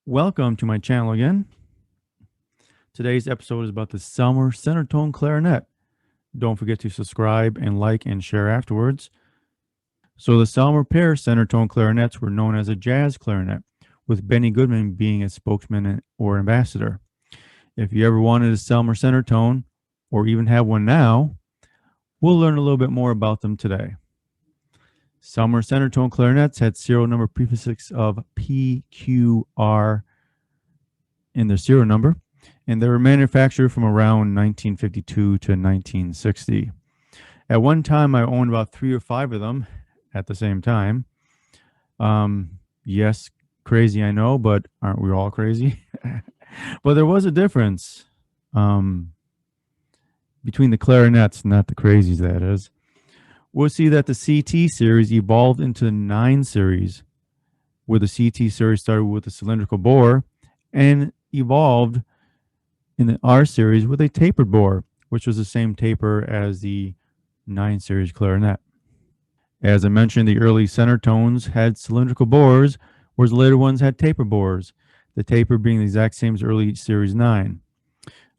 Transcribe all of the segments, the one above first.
Welcome to my channel again. Today's episode is about the Selmer Centertone Clarinet. Don't forget to subscribe and like and share afterwards. So the Selmer pair Centertone clarinets were known as a jazz clarinet, with Benny Goodman being its spokesman or ambassador. If you ever wanted a Selmer Centertone, or even have one now, we'll learn a little bit more about them today. Selmer Centertone clarinets had serial number prefix of PQR in their serial number, and they were manufactured from around 1952 to 1960. At one time, I owned about 3 or 5 of them at the same time. Yes, crazy, I know, but aren't we all crazy? But there was a difference between the clarinets, not the crazies, that is. We'll see that the CT series evolved into the 9 series, where the CT series started with a cylindrical bore and evolved in the R series with a tapered bore, which was the same taper as the 9 series clarinet. As I mentioned, the early Centertones had cylindrical bores, whereas the later ones had taper bores, the taper being the exact same as early series 9.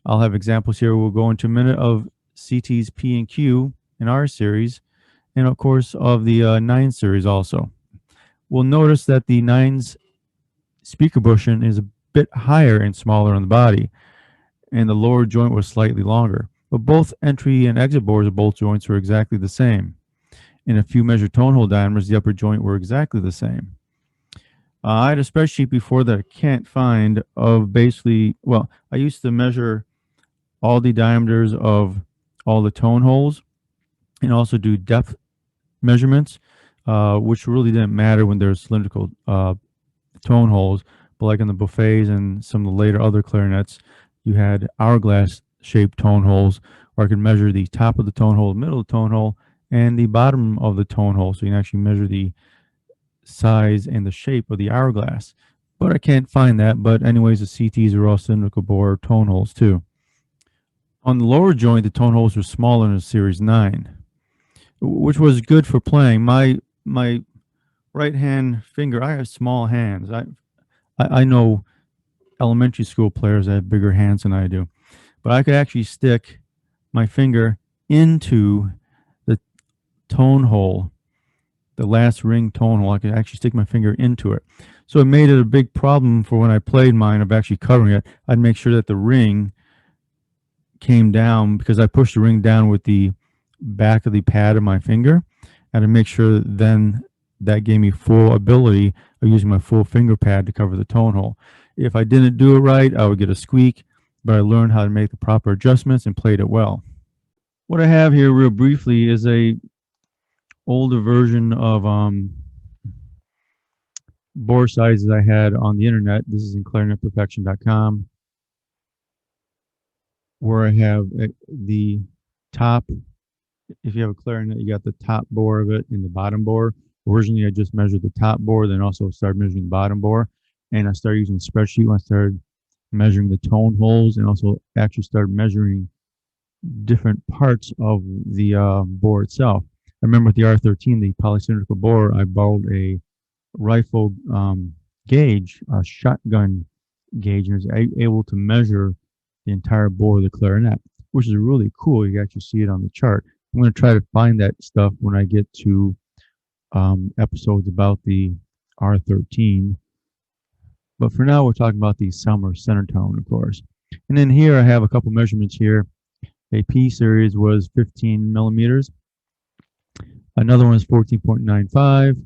I'll have examples here. We'll go into a minute of CT's P and Q in R series, and of course of the 9 series also. We'll notice that the 9's speaker bushing is a bit higher and smaller on the body, and the lower joint was slightly longer, but both entry and exit bores of both joints were exactly the same. In a few measured tone hole diameters, the upper joint were exactly the same. I had a spreadsheet before that I can't find of basically, well, I used to measure all the diameters of all the tone holes and also do depth measurements, which really didn't matter when there's cylindrical tone holes, but like in the buffets and some of the later other clarinets, you had hourglass shaped tone holes, where I could measure the top of the tone hole, the middle of the tone hole, and the bottom of the tone hole, so you can actually measure the size and the shape of the hourglass. But I can't find that. But anyways, the CTs are all cylindrical bore tone holes too. On the lower joint, the tone holes were smaller in the Series 9, which was good for playing. My right hand finger, I have small hands. I know elementary school players that have bigger hands than I do, but I could actually stick my finger into the tone hole, the last ring tone hole. I could actually stick my finger into it. So it made it a big problem for when I played mine of actually covering it. I'd make sure that the ring came down, because I pushed the ring down with the back of the pad of my finger, and to make sure then that gave me full ability of using my full finger pad to cover the tone hole. If I didn't do it right, I would get a squeak, but I learned how to make the proper adjustments and played it well. What I have here real briefly is a older version of bore sizes I had on the internet. This is in clarinetperfection.com, where I have the top. If you have a clarinet, you got the top bore of it and the bottom bore. Originally, I just measured the top bore, then also started measuring the bottom bore. And I started using a spreadsheet when I started measuring the tone holes, and also actually started measuring different parts of the bore itself. I remember with the R13, the polycylindrical bore, I borrowed a rifle gauge, a shotgun gauge, and was able to measure the entire bore of the clarinet, which is really cool. You can actually see it on the chart. I'm going to try to find that stuff when I get to episodes about the R13. But for now, we're talking about the Selmer Centertone, of course. And then here I have a couple measurements here. A P series was 15 millimeters. Another one is 14.95.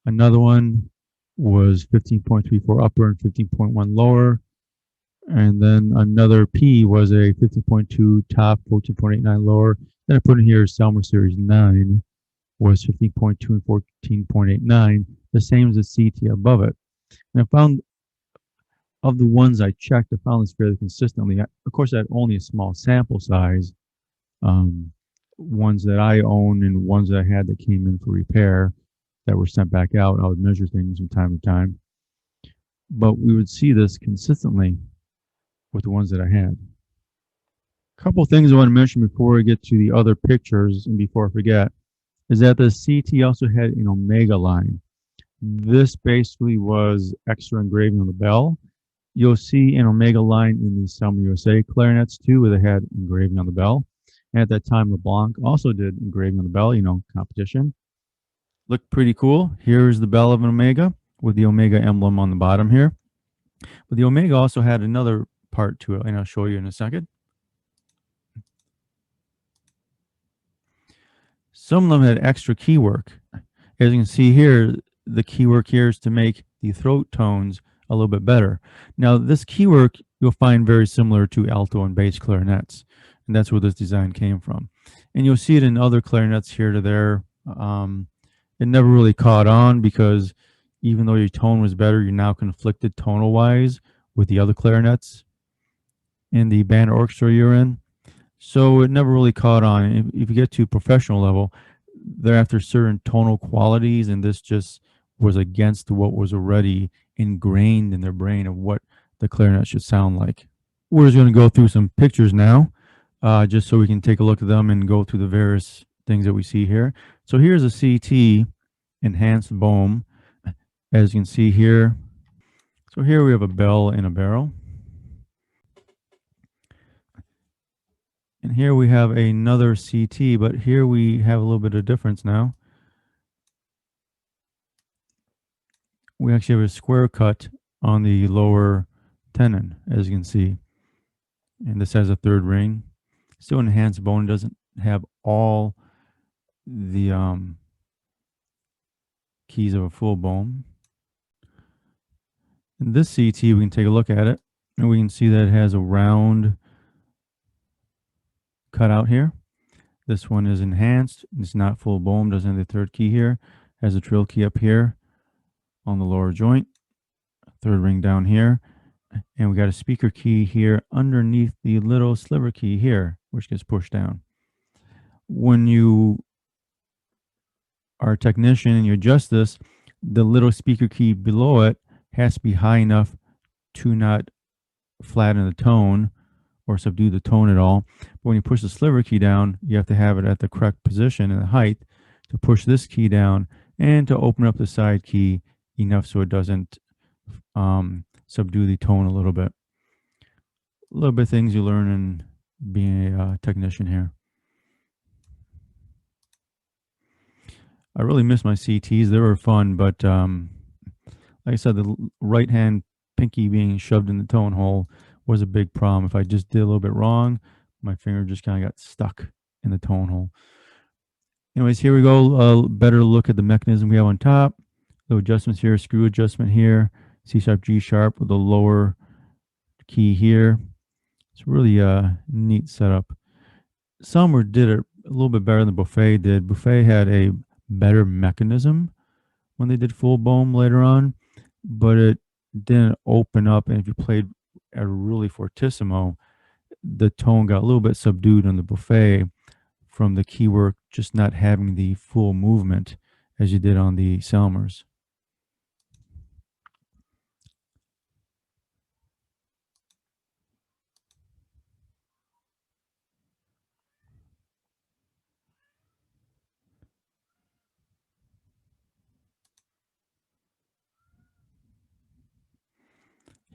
Another one was 15.34 upper and 15.1 lower. And then another P was a 15.2 top, 14.89 lower. Then I put in here Selmer Series 9 was 15.2 and 14.89, the same as the CT above it. And I found, of the ones I checked, I found this fairly consistently. Of course, I had only a small sample size, ones that I own and ones that I had that came in for repair that were sent back out. I would measure things from time to time. But we would see this consistently with the ones that I had. A couple of things I want to mention before we get to the other pictures and before I forget is that the CT also had an omega line. This basically was extra engraving on the bell. You'll see an Omega line in the Selmer USA clarinets too, where they had engraving on the bell. And at that time, LeBlanc also did engraving on the bell, competition. Looked pretty cool. Here's the bell of an Omega with the Omega emblem on the bottom here. But the Omega also had another part to it, and I'll show you in a second. Some of them had extra key work. As you can see here, the key work here is to make the throat tones a little bit better. Now, this key work you'll find very similar to alto and bass clarinets, and that's where this design came from. And you'll see it in other clarinets here to there. It never really caught on because even though your tone was better, you're now conflicted tonal wise with the other clarinets in the band orchestra you're in. So it never really caught on. If you get to professional level, they're after certain tonal qualities, and this just was against what was already ingrained in their brain of what the clarinet should sound like. We're just going to go through some pictures now, just so we can take a look at them and go through the various things that we see here. So here's a CT enhanced boom, as you can see here. So here we have a bell in a barrel. And here we have another CT, but here we have a little bit of difference now. We actually have a square cut on the lower tenon, as you can see. And this has a third ring. Still an enhanced bone, doesn't have all the keys of a full bone. In this CT, we can take a look at it, and we can see that it has a round cutout here. This one is enhanced. It's not full bone, doesn't have the third key here. Has a trill key up here on the lower joint. Third ring down here. And we got a speaker key here underneath the little sliver key here, which gets pushed down. When you are a technician and you adjust this, the little speaker key below it has to be high enough to not flatten the tone or subdue the tone at all. But when you push the sliver key down, you have to have it at the correct position and height to push this key down and to open up the side key enough so it doesn't subdue the tone a little bit. A little bit of things you learn in being a technician here. I really miss my CTs. They were fun, but like I said, the right hand pinky being shoved in the tone hole was a big problem. If I just did a little bit wrong, my finger just kind of got stuck in the tone hole. Anyways, here we go. A better look at the mechanism we have on top. Little adjustments here, screw adjustment here, C sharp, G sharp with a lower key here. It's really a neat setup. Selmer did it a little bit better than Buffet did. Buffet had a better mechanism when they did full boom later on, but it didn't open up. And if you played at a really fortissimo, the tone got a little bit subdued on the Buffet from the key work just not having the full movement as you did on the Selmers.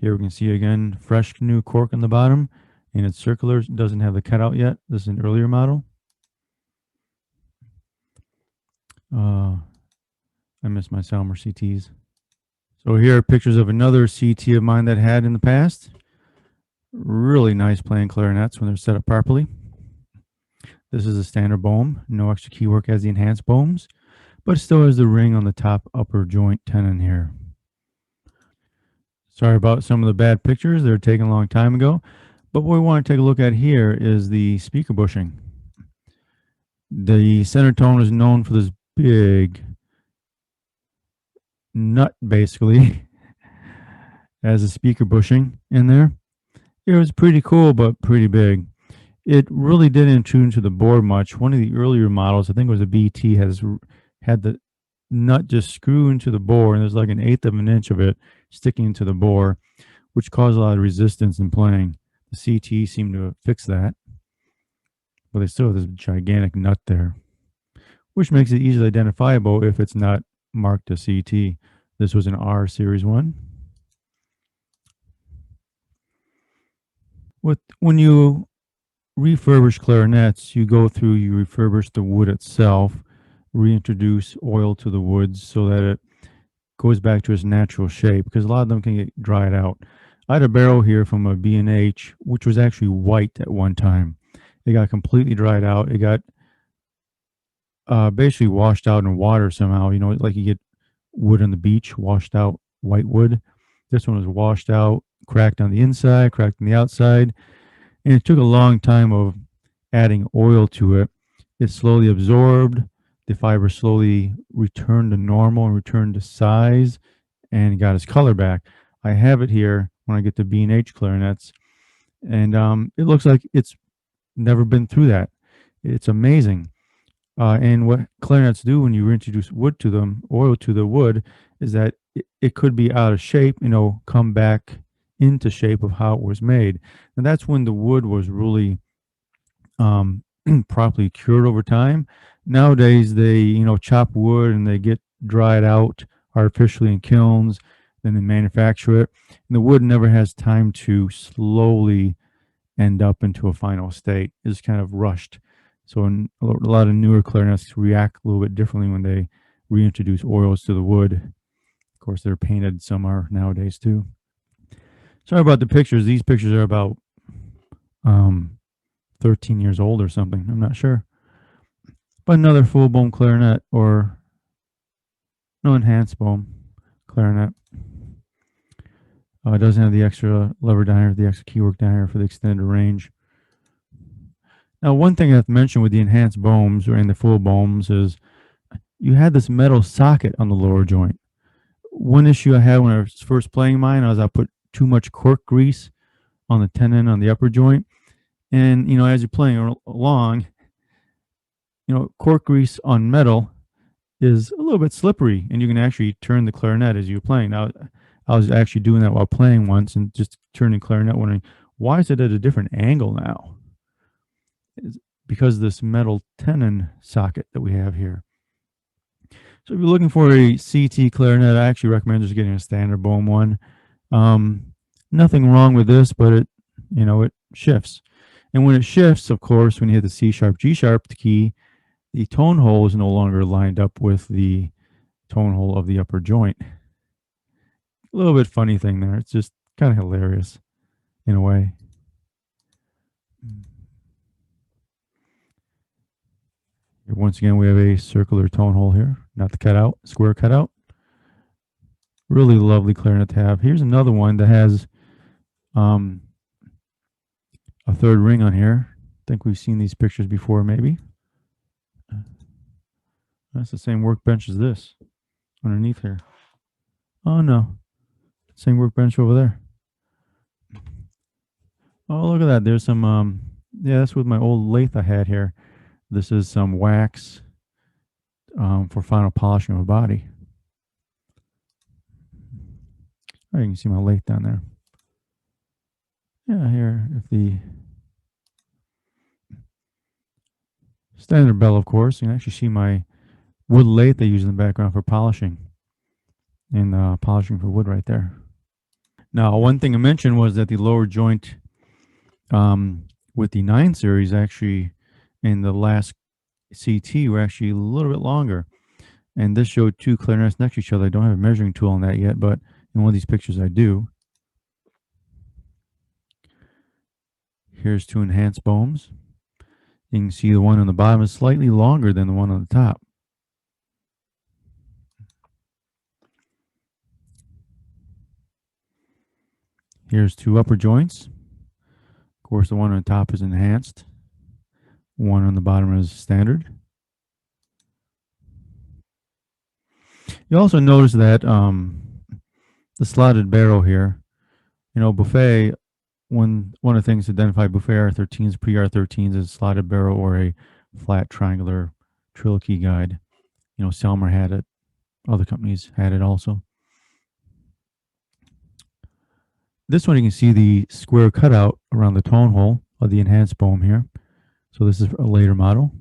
Here we can see again, fresh new cork on the bottom, and it's circular, doesn't have the cutout yet. This is an earlier model. I miss my Selmer CTs. So here are pictures of another CT of mine that I had in the past. Really nice playing clarinets when they're set up properly. This is a standard boom, no extra key work as the enhanced booms, but still has the ring on the top upper joint tenon here. Sorry about some of the bad pictures. They were taken a long time ago. But what we want to take a look at here is the speaker bushing. The center tone is known for this big nut, basically, as a speaker bushing in there. It was pretty cool, but pretty big. It really didn't intrude into the board much. One of the earlier models, I think it was a BT, had the nut just screw into the bore, and there's like 1/8 of an inch of it sticking into the bore, which caused a lot of resistance in playing. The CT seemed to fix that, but they still have this gigantic nut there, which makes it easily identifiable if it's not marked a CT. This was an R Series 1. When you refurbish clarinets, you go through, you refurbish the wood itself, reintroduce oil to the wood so that it goes back to its natural shape, because a lot of them can get dried out. I had a barrel here from a B&H, which was actually white at one time. It got completely dried out. It got basically washed out in water somehow. You know, like you get wood on the beach, washed out white wood. This one was washed out, cracked on the inside, cracked on the outside. And it took a long time of adding oil to it. It slowly absorbed. The fiber slowly returned to normal and returned to size and got its color back. I have it here when I get to B&H clarinets, and it looks like it's never been through that. It's amazing. And what clarinets do when you reintroduce wood to them, oil to the wood, is that it could be out of shape, you know, come back into shape of how it was made. And that's when the wood was really properly cured over time. Nowadays, they, you know, chop wood and they get dried out artificially in kilns, then they manufacture it. And the wood never has time to slowly end up into a final state. It's kind of rushed. So a lot of newer clarinets react a little bit differently when they reintroduce oils to the wood. Of course, they're painted. Some are nowadays too. Sorry about the pictures. These pictures are about 13 years old or something. I'm not sure. But another full bone clarinet, or no, enhanced bone clarinet. It doesn't have the extra lever down here, the extra keywork down here for the extended range. Now, one thing I have to mention with the enhanced bombs or in the full bombs is you had this metal socket on the lower joint. One issue I had when I was first playing mine was I put too much cork grease on the tenon on the upper joint. And, you know, as you're playing along, you know, cork grease on metal is a little bit slippery, and you can actually turn the clarinet as you're playing. Now, I was actually doing that while playing once and just turning clarinet, wondering, why is it at a different angle now? It's because of this metal tenon socket that we have here. So if you're looking for a CT clarinet, I actually recommend just getting a standard Bohm one. Nothing wrong with this, but it, you know, it shifts. And when it shifts, of course, when you hit the C sharp, G sharp key, the tone hole is no longer lined up with the tone hole of the upper joint. A little bit funny thing there. It's just kind of hilarious in a way. Once again, we have a circular tone hole here, not the cutout, square cutout. Really lovely clarinet to have. Here's another one that has a third ring on here. I think we've seen these pictures before, maybe. That's the same workbench as this underneath here. Oh, no. Same workbench over there. Oh, look at that. There's some, yeah, that's with my old lathe I had here. This is some wax for final polishing of a body. Oh, you can see my lathe down there. Yeah, here, if the standard bell, of course, you can actually see my wood lathe I use in the background for polishing. And polishing for wood right there. Now, one thing I mentioned was that the lower joint with the 9 series actually in the last CT were actually a little bit longer. And this showed two clarinets next to each other. I don't have a measuring tool on that yet, but in one of these pictures I do. Here's two enhanced bohms. You can see the one on the bottom is slightly longer than the one on the top. Here's two upper joints. Of course, the one on the top is enhanced. One on the bottom is standard. You also notice that the slotted barrel here, you know, Buffet, one of the things to identify Buffet R13s, pre-R13s is slotted barrel or a flat triangular trill key guide. You know, Selmer had it. Other companies had it also. This one, you can see the square cutout around the tone hole of the enhanced bohm here. So this is a later model.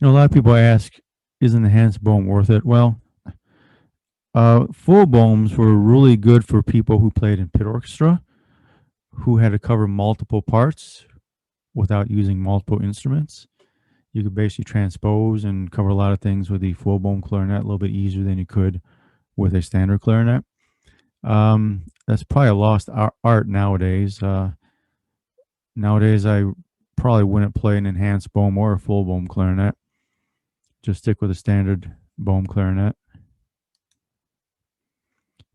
A lot of people ask, is an enhanced boom worth it? Well, full booms were really good for people who played in pit orchestra, who had to cover multiple parts without using multiple instruments. You could basically transpose and cover a lot of things with the full boom clarinet a little bit easier than you could with a standard clarinet. That's probably a lost art nowadays. Nowadays, I probably wouldn't play an enhanced boom or a full boom clarinet. Just stick with a standard boom clarinet.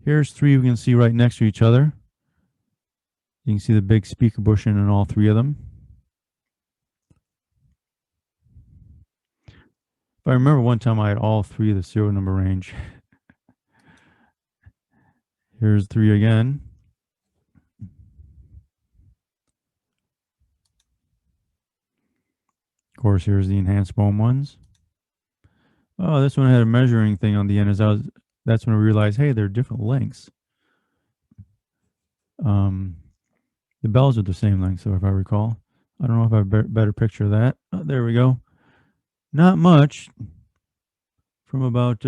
Here's three we can see right next to each other. You can see the big speaker bushing in all three of them. If I remember one time I had all three of the serial number range. Here's three again. Of course, here's the enhanced boom ones. Oh, this one had a measuring thing on the end. That's when I realized, hey, they're different lengths. The bells are the same length, so if I recall. I don't know if I have a better picture of that. Oh, there we go. Not much. From about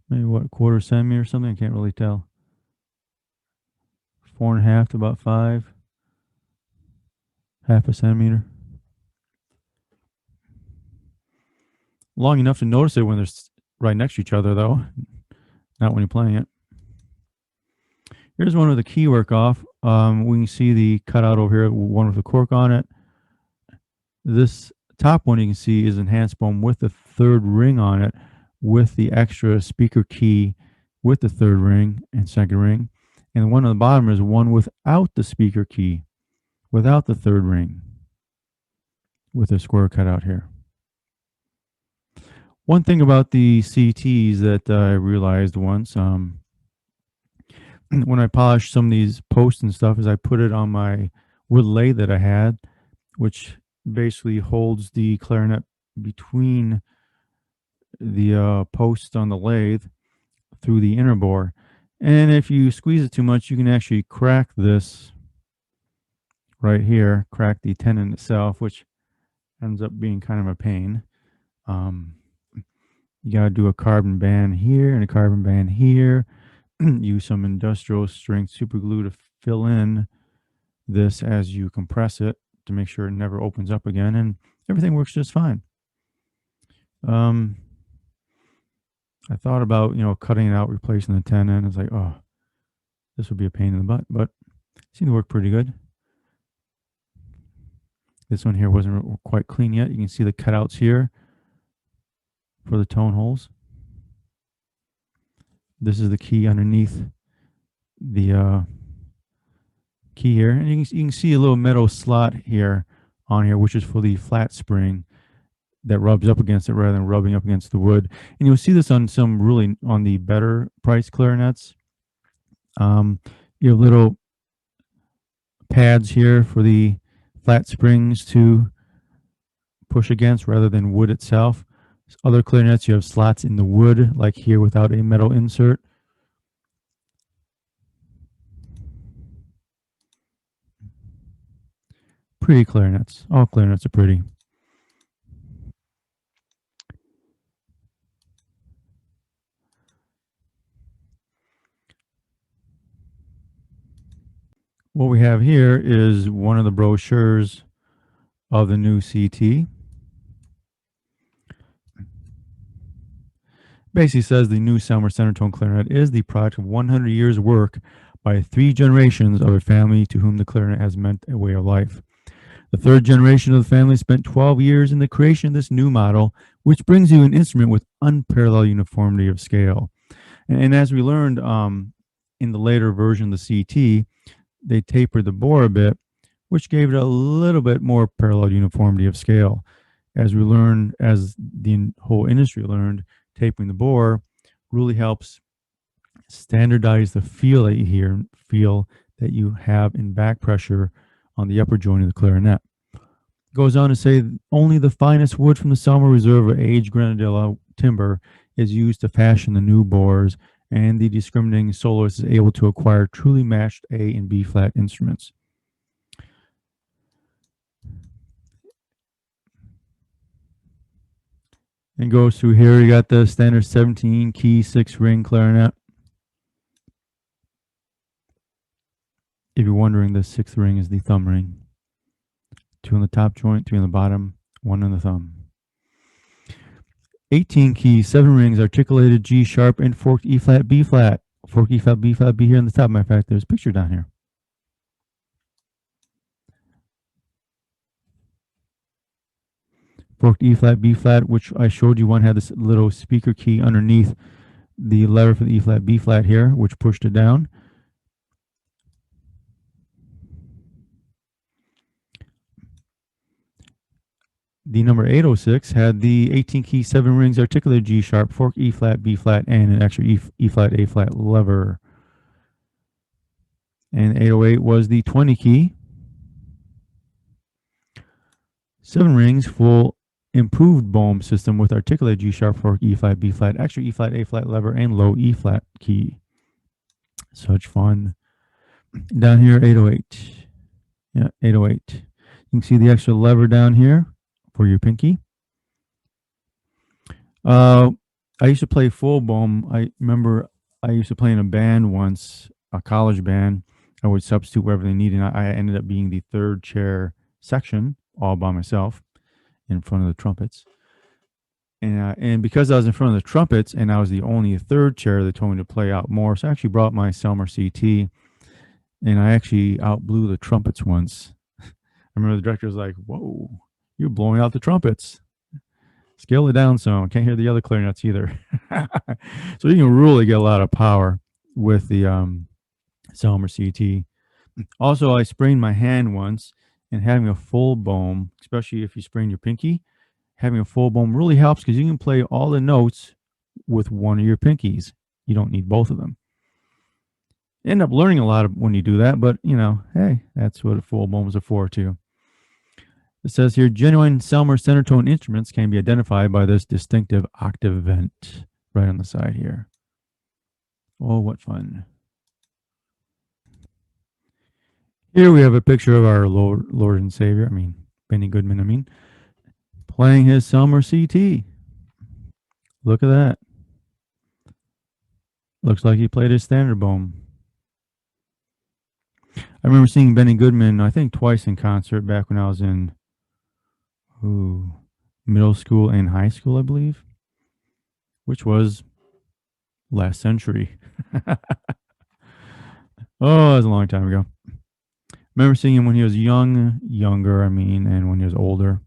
maybe what, quarter centimeter or something. I can't really tell. 4.5 to about 5, half a centimeter. Long enough to notice it when they're right next to each other, though. Not when you're playing it. Here's one with the key work off. We can see the cutout over here, one with the cork on it. This top one you can see is enhanced boom with the third ring on it, with the extra speaker key with the third ring and second ring. And the one on the bottom is one without the speaker key, without the third ring, with a square cutout here. One thing about the CTs that I realized once, when I polished some of these posts and stuff, is I put it on my wood lathe that I had, which basically holds the clarinet between the posts on the lathe through the inner bore. And if you squeeze it too much, you can actually crack this right here, crack the tenon itself, which ends up being kind of a pain. You got to do a carbon band here and a carbon band here. Use some industrial strength super glue to fill in this as you compress it to make sure it never opens up again, and everything works just fine. I thought about, cutting it out, replacing the tenon. It's like, oh, this would be a pain in the butt, but it seemed to work pretty good. This one here wasn't quite clean yet. You can see the cutouts here for the tone holes. This is the key underneath the key here, and you can see a little metal slot here on here, which is for the flat spring that rubs up against it rather than rubbing up against the wood. And you'll see this on some really on the better price clarinets. You have little pads here for the flat springs to push against rather than wood itself. Other clarinets, you have slots in the wood, like here, without a metal insert. Pretty clarinets. All clarinets are pretty. What we have here is one of the brochures of the new CT. Basically says the new Selmer Centertone clarinet is the product of 100 years' work by 3 generations of a family to whom the clarinet has meant a way of life. The third generation of the family spent 12 years in the creation of this new model, which brings you an instrument with unparalleled uniformity of scale. And as we learned in the later version of the CT, they tapered the bore a bit, which gave it a little bit more parallel uniformity of scale. As we learned, as the whole industry learned, tapering the bore really helps standardize the feel that you hear, feel that you have in back pressure on the upper joint of the clarinet. Goes on to say only the finest wood from the Selmer Reserve of aged Granadilla timber is used to fashion the new bores, and the discriminating soloist is able to acquire truly matched A and B flat instruments. And goes through here. You got the standard 17 key 6-ring clarinet. If you're wondering, the 6th ring is the thumb ring. 2 on the top joint, 3 on the bottom, 1 on the thumb. 18 keys, 7 rings, articulated G sharp and forked E flat, B flat. Forked E flat, B flat, B here on the top. Matter of fact, there's a picture down here. Forked E flat, B flat, which I showed you one had this little speaker key underneath the lever for the E flat, B flat here, which pushed it down. The number 806 had the 18 key, 7 rings, articulated G sharp, fork E flat, B flat, and an extra E flat, A flat lever. And 808 was the 20 key, 7 rings, full improved Bohm system with articulated G sharp, fork E flat, B flat, extra E flat, A flat lever, and low E flat key. Such fun. Down here, 808. Yeah, 808. You can see the extra lever down here for your pinky. I used to play full Bohm. I remember I used to play in a band once, a college band. I would substitute wherever they needed. I ended up being the 3rd chair section all by myself in front of the trumpets. And because I was in front of the trumpets and I was the only 3rd chair, they told me to play out more. So I actually brought my Selmer CT and I actually outblew the trumpets once. I remember the director was like, "Whoa, you're blowing out the trumpets. Scale it down some. Can't hear the other clarinets either." So you can really get a lot of power with the Selmer CT. Also, I sprained my hand once, and having a full Bohm, especially if you sprain your pinky, having a full Bohm really helps because you can play all the notes with one of your pinkies. You don't need both of them. You end up learning a lot when you do that, but hey, that's what full Bohms are for too. It says here, genuine Selmer center tone instruments can be identified by this distinctive octave vent right on the side here. Oh, what fun. Here we have a picture of our Lord and Savior, Benny Goodman, playing his Selmer CT. Look at that. Looks like he played his standard Bohm. I remember seeing Benny Goodman, I think twice in concert back when I was in middle school and high school, I believe, which was last century. Oh, it was a long time ago. Remember seeing him when he was younger, and when he was older.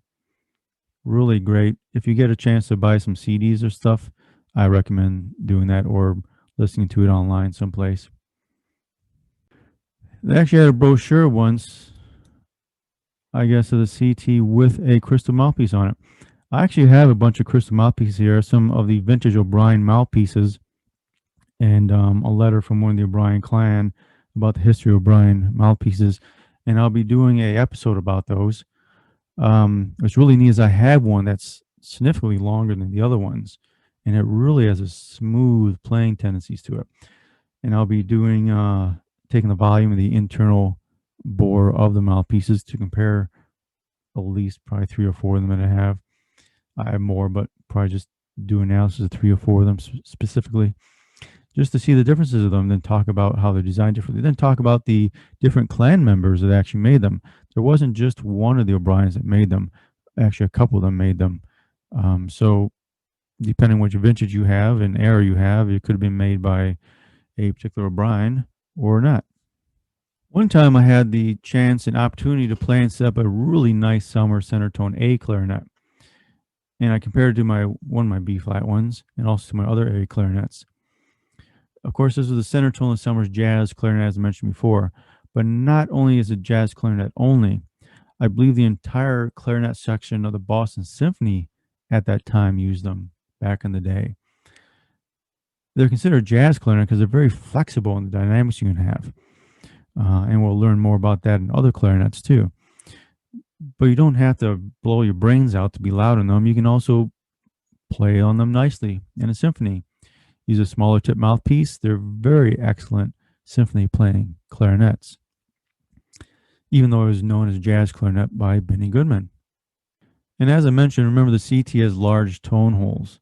Really great. If you get a chance to buy some CDs or stuff, I recommend doing that or listening to it online someplace. They actually had a brochure once, I guess, of the CT with a crystal mouthpiece on it. I actually have a bunch of crystal mouthpieces here, some of the vintage O'Brien mouthpieces, and a letter from one of the O'Brien clan about the history of O'Brien mouthpieces. And I'll be doing a episode about those. What's really neat is I have one that's significantly longer than the other ones, and it really has a smooth playing tendencies to it. And I'll be doing taking the volume of the internal bore of the mouthpieces to compare at least probably 3 or 4 of them that I have. I have more, but probably just do analysis of 3 or 4 of them specifically, just to see the differences of them, then talk about how they're designed differently, then talk about the different clan members that actually made them. There wasn't just one of the O'Briens that made them. Actually, a couple of them made them. So depending on which vintage you have and era you have, it could have been made by a particular O'Brien or not. One time I had the chance and opportunity to play and set up a really nice Selmer center tone A clarinet. And I compared it to one of my B flat ones and also to my other A clarinets. Of course, this was the center tone of Selmer's jazz clarinet, as I mentioned before. But not only is it jazz clarinet only, I believe the entire clarinet section of the Boston Symphony at that time used them back in the day. They're considered jazz clarinet because they're very flexible in the dynamics you can have. And we'll learn more about that in other clarinets too. But you don't have to blow your brains out to be loud on them. You can also play on them nicely in a symphony. Use a smaller tip mouthpiece. They're very excellent symphony playing clarinets, even though it was known as jazz clarinet by Benny Goodman. And as I mentioned, remember the CT has large tone holes.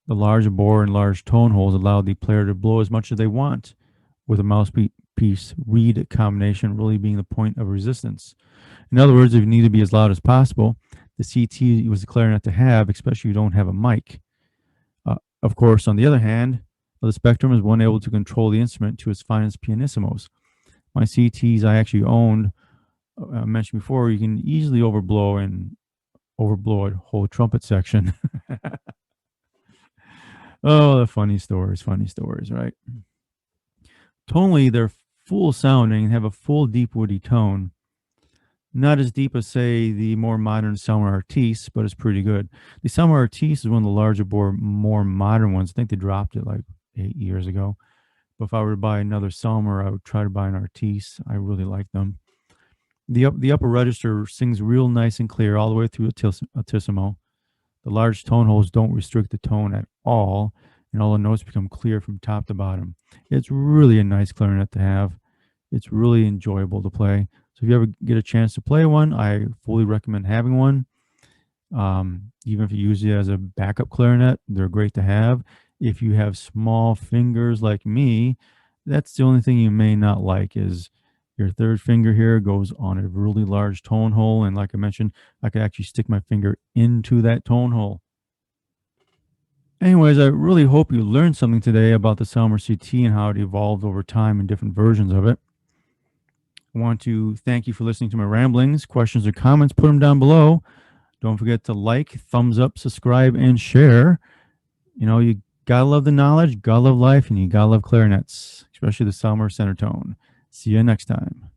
The large bore and large tone holes allow the player to blow as much as they want, with a mouthpiece reed combination really being the point of resistance. In other words, if you need to be as loud as possible, the CT was the clarinet to have, especially if you don't have a mic. Of course, on the other hand, the spectrum is one able to control the instrument to its finest pianissimos. My CTs I actually owned, I mentioned before, you can easily overblow a whole trumpet section. Oh, the funny stories, right? Tonally, they're full sounding and have a full, deep, woody tone. Not as deep as, say, the more modern Selmer Artiste, but it's pretty good. The Selmer Artiste is one of the larger bore, more modern ones. I think they dropped it like 8 years ago. But if I were to buy another Selmer, I would try to buy an Artiste. I really like them. The upper register sings real nice and clear all the way through altissimo. The large tone holes don't restrict the tone at all, and all the notes become clear from top to bottom. It's really a nice clarinet to have. It's really enjoyable to play. So if you ever get a chance to play one, I fully recommend having one. Even if you use it as a backup clarinet, they're great to have. If you have small fingers like me, that's the only thing you may not like is your third finger here goes on a really large tone hole. And like I mentioned, I could actually stick my finger into that tone hole. Anyways, I really hope you learned something today about the Selmer CT and how it evolved over time and different versions of it. I want to thank you for listening to my ramblings. Questions or comments, put them down below. Don't forget to like, thumbs up, subscribe, and share. You gotta love the knowledge, gotta love life, and you gotta love clarinets, especially the Selmer center tone. See you next time.